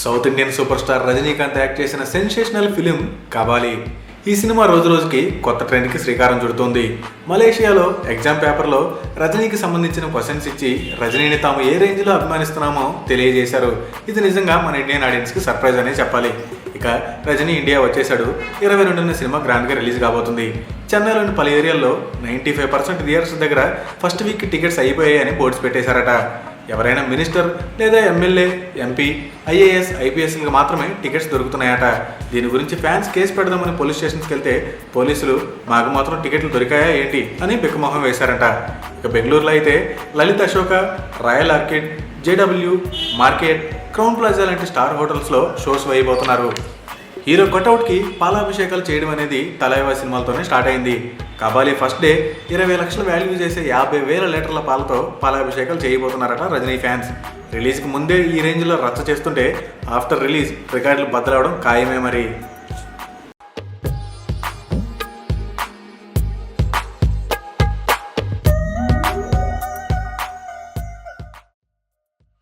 South Indian super star Rajinikanth act చేసిన sensational film Kabali. ఈ cinema రోజు రోజుకి కొత్త ట్రెండ్కి శ్రీకారం చుడుతోంది. మలేషియాలో ఎగ్జామ్ పేపర్లో రజనీకి సంబంధించిన క్వశ్చన్స్ ఇచ్చి రజనీని తాము ఏ రేంజ్లో అభిమానిస్తున్నామో తెలియజేశారు. ఇది నిజంగా మన ఇండియన్ ఆడియన్స్కి సర్ప్రైజ్ అనే చెప్పాలి. ఇక రజనీ ఇండియా వచ్చేశాడు. 22న సినిమా గ్రాండ్గా రిలీజ్ కాబోతుంది. చెన్నైలోని పలు ఏరియాల్లో 95% థియేటర్స్ దగ్గర ఫస్ట్ వీక్ టికెట్స్ అయిపోయాయని బోర్డ్స్ పెట్టేశారట. ఎవరైనా మినిస్టర్ లేదా ఎమ్మెల్యే, ఎంపీ, ఐఏఎస్, ఐపీఎస్లకు మాత్రమే టికెట్స్ దొరుకుతున్నాయట. దీని గురించి ఫ్యాన్స్ కేసు పెడదామని పోలీస్ స్టేషన్స్కి వెళ్తే పోలీసులు మాకు మాత్రం టికెట్లు దొరికాయా ఏంటి అని బిక్కమొహం వేశారంట. ఇక బెంగళూరులో అయితే Lalit Ashoka, royal orchid, JW market, crown plaza లాంటి స్టార్ హోటల్స్లో షోస్ వేయబోతున్నారు. హీరో కటౌట్కి పాలాభిషేకాలు చేయడం అనేది తలైవా సినిమాలతోనే స్టార్ట్ అయింది. కబాలి ఫస్ట్ డే 20 లక్షల వాల్యూ చేసే 50,000 లీటర్ల పాలతో పాలాభిషేకాలు చేయబోతున్నారట రజనీ ఫ్యాన్స్. రిలీజ్కి ముందే ఈ రేంజ్లో రచ్చ చేస్తుంటే ఆఫ్టర్ రిలీజ్ రికార్డులు బద్దలవడం ఖాయమే మరి.